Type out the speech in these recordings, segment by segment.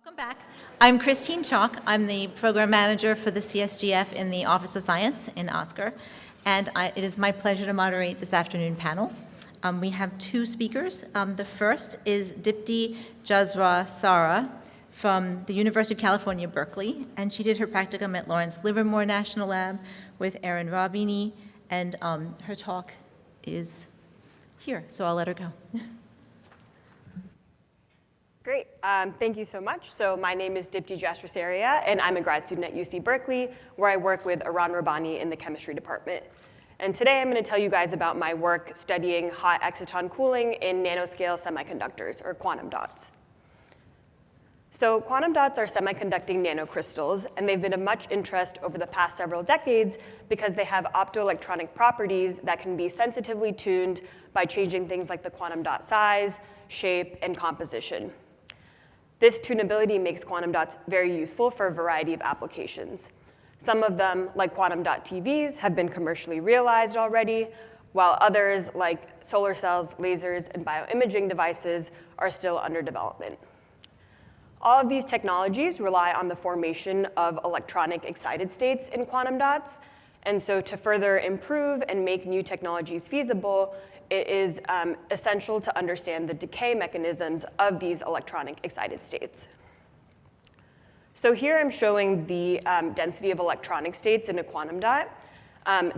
Welcome back. I'm Christine Chalk. I'm the program manager for the CSGF in the Office of Science in Oscar, and it is my pleasure to moderate this afternoon panel. We have two speakers. The first is Dipti Jazra Sara from the University of California, Berkeley, and she did her practicum at Lawrence Livermore National Lab with Erin Robini, and her talk is here, so I'll let her go. Great, thank you so much. So my name is Dipti Jazra, and I'm a grad student at UC Berkeley, where I work with Erin Robini in the chemistry department. And today I'm going to tell you guys about my work studying hot exciton cooling in nanoscale semiconductors, or quantum dots. So quantum dots are semiconducting nanocrystals, and they've been of much interest over the past several decades because they have optoelectronic properties that can be sensitively tuned by changing things like the quantum dot size, shape, and composition. This tunability makes quantum dots very useful for a variety of applications. Some of them, like quantum dot TVs, have been commercially realized already, while others, like solar cells, lasers, and bioimaging devices, are still under development. All of these technologies rely on the formation of electronic excited states in quantum dots, and so to further improve and make new technologies feasible, it is essential to understand the decay mechanisms of these electronic excited states. So here I'm showing the density of electronic states in a quantum dot.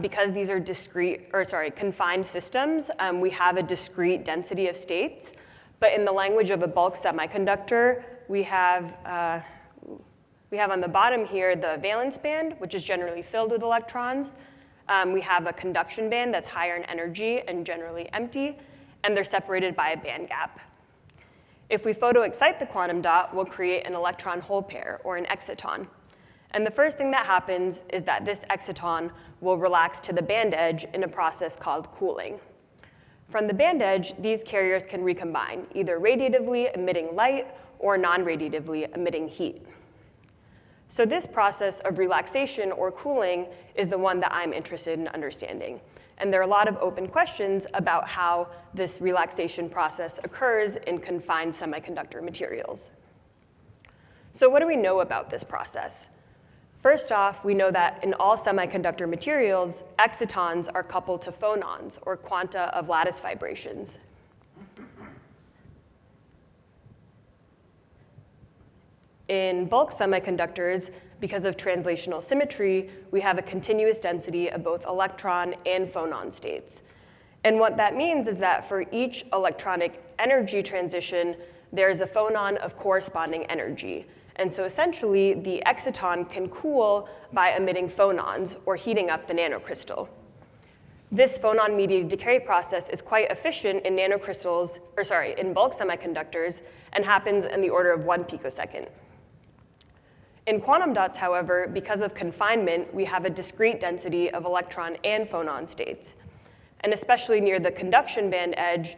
Because these are confined systems, we have a discrete density of states. But in the language of a bulk semiconductor, we have on the bottom here the valence band, which is generally filled with electrons. We have a conduction band that's higher in energy and generally empty, and they're separated by a band gap. If we photoexcite the quantum dot, we'll create an electron-hole pair, or an exciton. And the first thing that happens is that this exciton will relax to the band edge in a process called cooling. From the band edge, these carriers can recombine, either radiatively emitting light or non-radiatively emitting heat. So this process of relaxation or cooling is the one that I'm interested in understanding. And there are a lot of open questions about how this relaxation process occurs in confined semiconductor materials. So what do we know about this process? First off, we know that in all semiconductor materials, excitons are coupled to phonons, or quanta of lattice vibrations. In bulk semiconductors, because of translational symmetry, we have a continuous density of both electron and phonon states. And what that means is that for each electronic energy transition, there's a phonon of corresponding energy. And so essentially, the exciton can cool by emitting phonons or heating up the nanocrystal. This phonon-mediated decay process is quite efficient in in bulk semiconductors, and happens in the order of 1 picosecond. In quantum dots, however, because of confinement, we have a discrete density of electron and phonon states. And especially near the conduction band edge,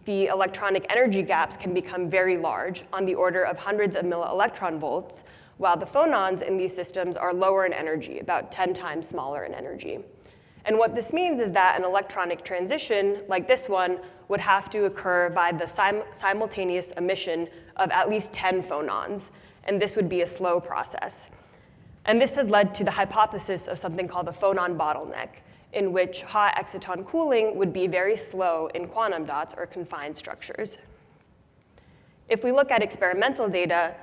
the electronic energy gaps can become very large, on the order of hundreds of millielectron volts, while the phonons in these systems are lower in energy, about 10 times smaller in energy. And what this means is that an electronic transition, like this one, would have to occur by the simultaneous emission of at least 10 phonons, and this would be a slow process. And this has led to the hypothesis of something called the phonon bottleneck, in which hot exciton cooling would be very slow in quantum dots or confined structures. If we look at experimental data,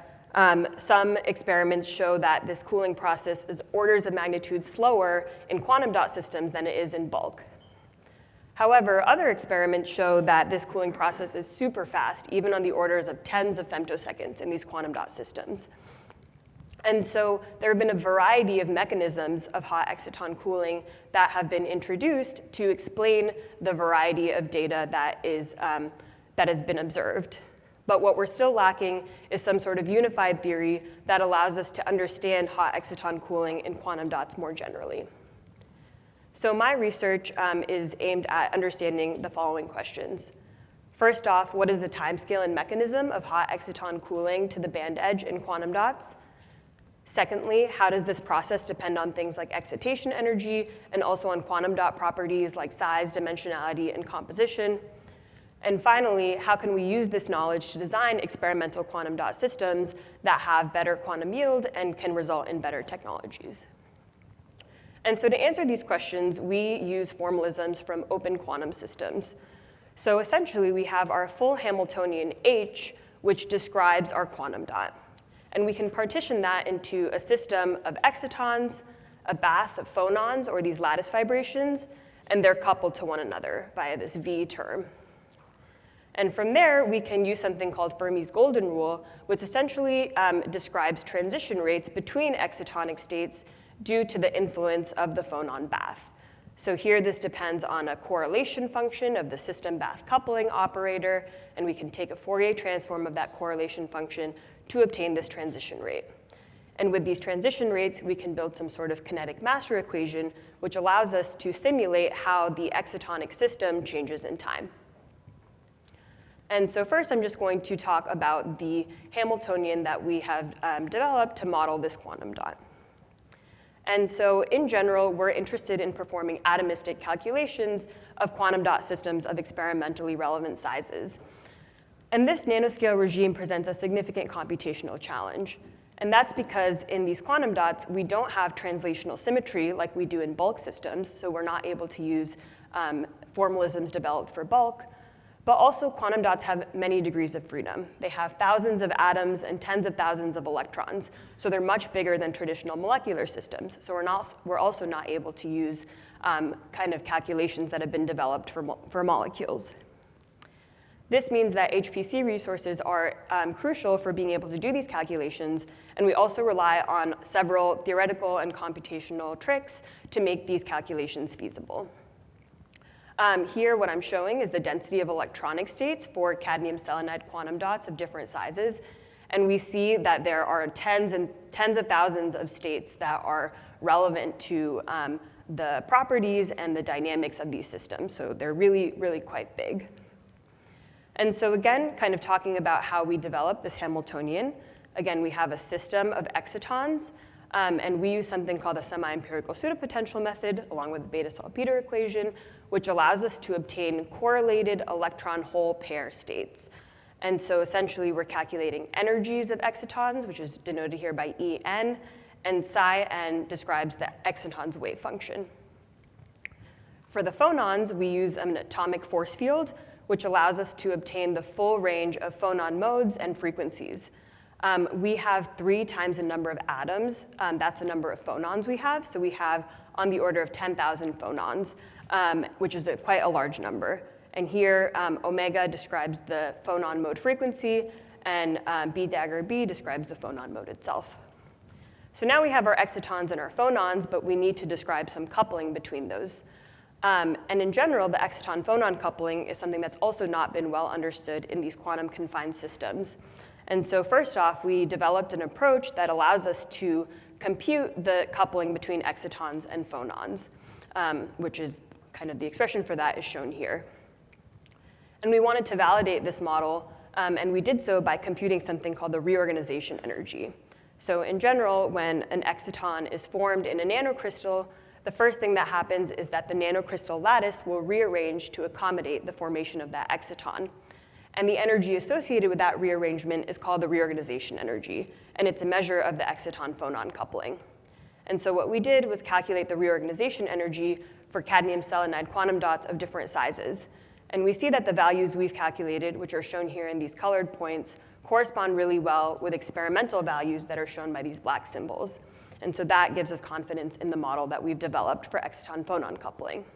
some experiments show that this cooling process is orders of magnitude slower in quantum dot systems than it is in bulk. However, other experiments show that this cooling process is super fast, even on the orders of tens of femtoseconds in these quantum dot systems. And so there have been a variety of mechanisms of hot exciton cooling that have been introduced to explain the variety of data that has been observed. But what we're still lacking is some sort of unified theory that allows us to understand hot exciton cooling in quantum dots more generally. So my research is aimed at understanding the following questions. First off, what is the timescale and mechanism of hot exciton cooling to the band edge in quantum dots? Secondly, how does this process depend on things like excitation energy and also on quantum dot properties like size, dimensionality, and composition? And finally, how can we use this knowledge to design experimental quantum dot systems that have better quantum yield and can result in better technologies? And so to answer these questions, we use formalisms from open quantum systems. So essentially, we have our full Hamiltonian H, which describes our quantum dot. And we can partition that into a system of excitons, a bath of phonons, or these lattice vibrations, and they're coupled to one another via this V term. And from there, we can use something called Fermi's golden rule, which essentially describes transition rates between excitonic states due to the influence of the phonon bath. So here, this depends on a correlation function of the system bath coupling operator, and we can take a Fourier transform of that correlation function to obtain this transition rate. And with these transition rates, we can build some sort of kinetic master equation, which allows us to simulate how the excitonic system changes in time. And so first, I'm just going to talk about the Hamiltonian that we have developed to model this quantum dot. And so in general, we're interested in performing atomistic calculations of quantum dot systems of experimentally relevant sizes. And this nanoscale regime presents a significant computational challenge. And that's because in these quantum dots, we don't have translational symmetry like we do in bulk systems, so we're not able to use formalisms developed for bulk. But also, quantum dots have many degrees of freedom. They have thousands of atoms and tens of thousands of electrons, so they're much bigger than traditional molecular systems. So we're also not able to use kind of calculations that have been developed for molecules. This means that HPC resources are crucial for being able to do these calculations, and we also rely on several theoretical and computational tricks to make these calculations feasible. Here, what I'm showing is the density of electronic states for cadmium selenide quantum dots of different sizes. And we see that there are tens of thousands of states that are relevant to the properties and the dynamics of these systems. So they're really, really quite big. And so again, kind of talking about how we develop this Hamiltonian. Again, we have a system of excitons. And we use something called the semi-empirical pseudopotential method, along with the beta-salpeter equation, which allows us to obtain correlated electron-hole pair states. And so essentially, we're calculating energies of excitons, which is denoted here by En, and psi n describes the exciton's wave function. For the phonons, we use an atomic force field, which allows us to obtain the full range of phonon modes and frequencies. We have 3 times the number of atoms. That's the number of phonons we have. So we have on the order of 10,000 phonons, which is quite a large number. And here, omega describes the phonon mode frequency, and B dagger B describes the phonon mode itself. So now we have our excitons and our phonons, but we need to describe some coupling between those. And in general, the exciton-phonon coupling is something that's also not been well understood in these quantum-confined systems. And so first off, we developed an approach that allows us to compute the coupling between excitons and phonons, which is kind of the expression for that is shown here. And we wanted to validate this model, and we did so by computing something called the reorganization energy. So in general, when an exciton is formed in a nanocrystal, the first thing that happens is that the nanocrystal lattice will rearrange to accommodate the formation of that exciton. And the energy associated with that rearrangement is called the reorganization energy, and it's a measure of the exciton-phonon coupling. And so what we did was calculate the reorganization energy for cadmium selenide quantum dots of different sizes. And we see that the values we've calculated, which are shown here in these colored points, correspond really well with experimental values that are shown by these black symbols. And so that gives us confidence in the model that we've developed for exciton-phonon coupling.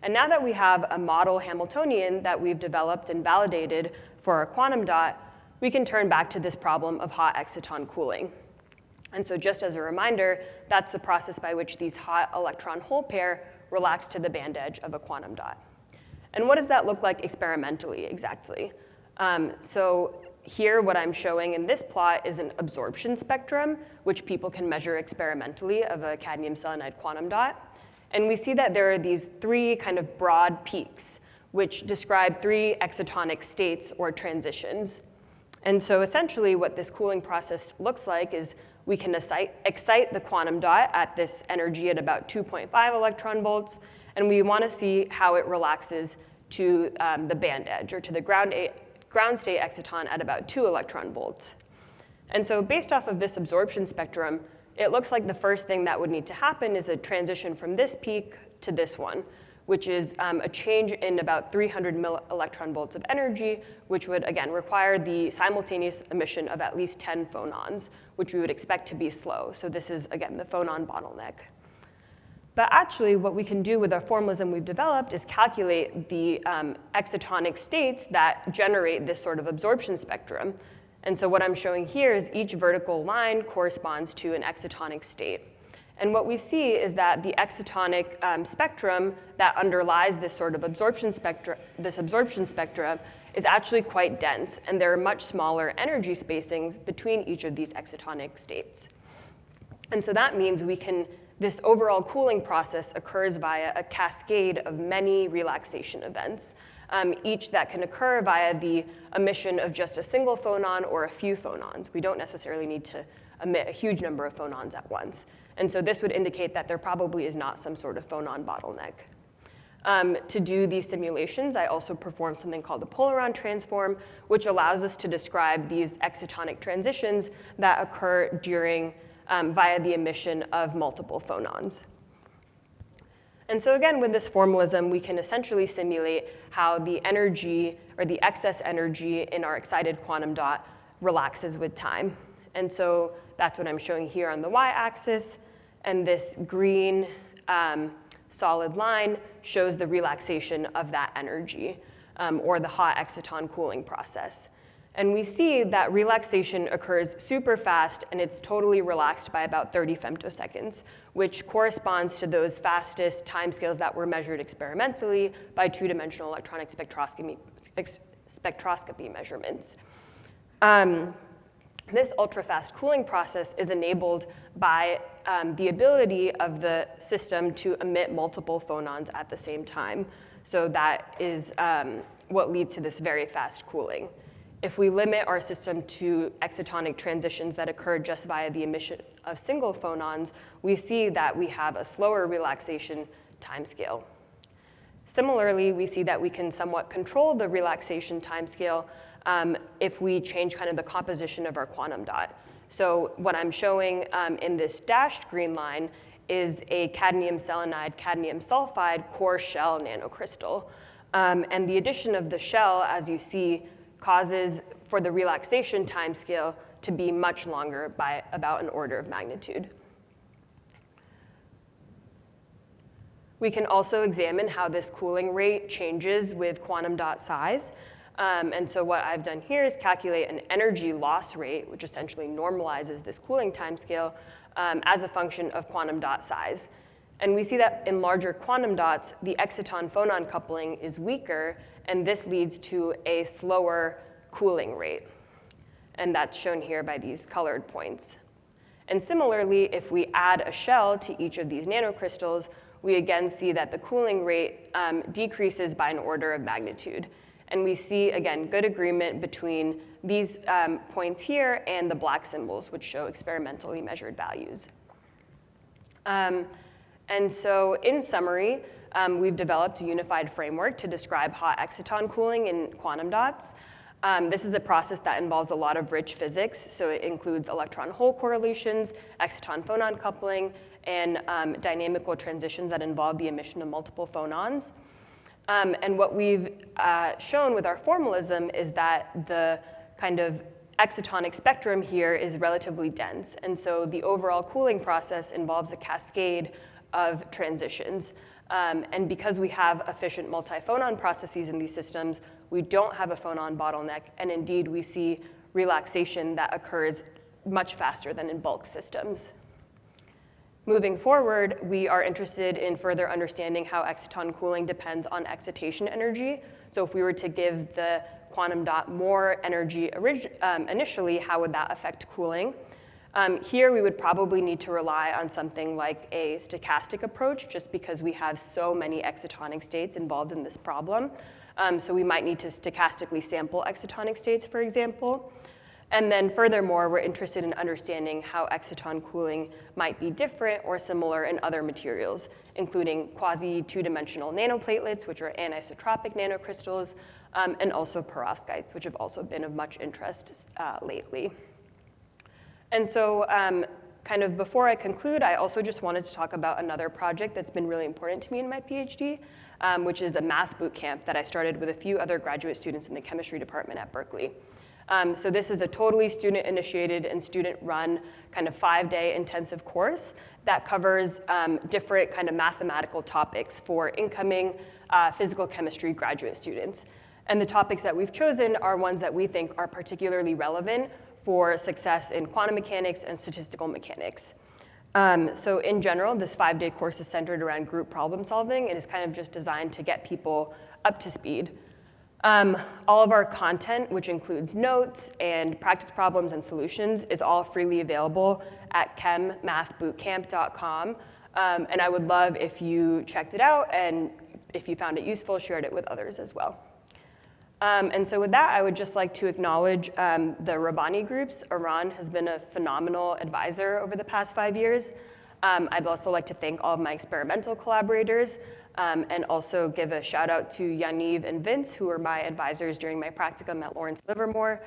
And now that we have a model Hamiltonian that we've developed and validated for our quantum dot, we can turn back to this problem of hot exciton cooling. And so just as a reminder, that's the process by which these hot electron-hole pair relax to the band edge of a quantum dot. And what does that look like experimentally exactly? So here, what I'm showing in this plot is an absorption spectrum, which people can measure experimentally of a cadmium selenide quantum dot. And we see that there are these 3 kind of broad peaks, which describe 3 excitonic states or transitions. And so essentially what this cooling process looks like is we can excite the quantum dot at this energy at about 2.5 electron volts, and we want to see how it relaxes to the band edge, or to the ground state exciton at about 2 electron volts. And so based off of this absorption spectrum, it looks like the first thing that would need to happen is a transition from this peak to this one, which is a change in about 300 electron volts of energy, which would, again, require the simultaneous emission of at least 10 phonons, which we would expect to be slow. So this is, again, the phonon bottleneck. But actually, what we can do with our formalism we've developed is calculate the excitonic states that generate this sort of absorption spectrum. And so what I'm showing here is each vertical line corresponds to an excitonic state. And what we see is that the excitonic spectrum that underlies this sort of absorption spectra is actually quite dense, and there are much smaller energy spacings between each of these excitonic states. And so that means this overall cooling process occurs via a cascade of many relaxation events, each that can occur via the emission of just a single phonon or a few phonons. We don't necessarily need to emit a huge number of phonons at once. And so this would indicate that there probably is not some sort of phonon bottleneck. To do these simulations, I also performed something called the polaron transform, which allows us to describe these excitonic transitions that occur during via the emission of multiple phonons. And so again, with this formalism, we can essentially simulate how the energy, or the excess energy in our excited quantum dot relaxes with time. And so that's what I'm showing here on the y-axis. And this green solid line shows the relaxation of that energy, or the hot exciton cooling process. And we see that relaxation occurs super fast, and it's totally relaxed by about 30 femtoseconds, which corresponds to those fastest timescales that were measured experimentally by two-dimensional electronic spectroscopy measurements. This ultrafast cooling process is enabled by the ability of the system to emit multiple phonons at the same time. So that is what leads to this very fast cooling. If we limit our system to excitonic transitions that occur just via the emission of single phonons, we see that we have a slower relaxation timescale. Similarly, we see that we can somewhat control the relaxation timescale if we change kind of the composition of our quantum dot. So what I'm showing in this dashed green line is a cadmium selenide, cadmium sulfide core shell nanocrystal. And the addition of the shell, as you see, causes for the relaxation timescale to be much longer by about an order of magnitude. We can also examine how this cooling rate changes with quantum dot size. And so what I've done here is calculate an energy loss rate, which essentially normalizes this cooling timescale as a function of quantum dot size. And we see that in larger quantum dots, the exciton-phonon coupling is weaker, and this leads to a slower cooling rate. And that's shown here by these colored points. And similarly, if we add a shell to each of these nanocrystals, we again see that the cooling rate decreases by an order of magnitude. And we see, again, good agreement between these points here and the black symbols, which show experimentally measured values. And so in summary, we've developed a unified framework to describe hot exciton cooling in quantum dots. This is a process that involves a lot of rich physics, so it includes electron-hole correlations, exciton-phonon coupling, and dynamical transitions that involve the emission of multiple phonons. And what we've shown with our formalism is that the kind of excitonic spectrum here is relatively dense, and so the overall cooling process involves a cascade of transitions. And because we have efficient multiphonon processes in these systems, we don't have a phonon bottleneck, and indeed we see relaxation that occurs much faster than in bulk systems. Moving forward, we are interested in further understanding how exciton cooling depends on excitation energy. So if we were to give the quantum dot more energy initially, how would that affect cooling? Here, we would probably need to rely on something like a stochastic approach, just because we have so many excitonic states involved in this problem. So we might need to stochastically sample excitonic states, for example. And then furthermore, we're interested in understanding how exciton cooling might be different or similar in other materials, including quasi-two-dimensional nanoplatelets, which are anisotropic nanocrystals, and also perovskites, which have also been of much interest lately. And so kind of before I conclude, I also just wanted to talk about another project that's been really important to me in my PhD, which is a math bootcamp that I started with a few other graduate students in the chemistry department at Berkeley. So this is a totally student-initiated and student-run kind of 5-day intensive course that covers different kind of mathematical topics for incoming physical chemistry graduate students. And the topics that we've chosen are ones that we think are particularly relevant for success in quantum mechanics and statistical mechanics. So in general, this 5-day course is centered around group problem solving and is kind of just designed to get people up to speed. All of our content, which includes notes and practice problems and solutions, is all freely available at chemmathbootcamp.com. And I would love if you checked it out, and if you found it useful, shared it with others as well. And so with that, I would just like to acknowledge the Rabbani groups. Iran has been a phenomenal advisor over the past 5 years. I'd also like to thank all of my experimental collaborators, and also give a shout out to Yaniv and Vince, who were my advisors during my practicum at Lawrence Livermore.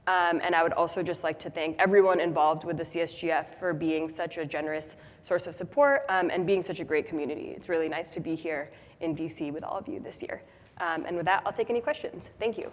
And I would also just like to thank everyone involved with the CSGF for being such a generous source of support and being such a great community. It's really nice to be here in DC with all of you this year. And with that, I'll take any questions. Thank you.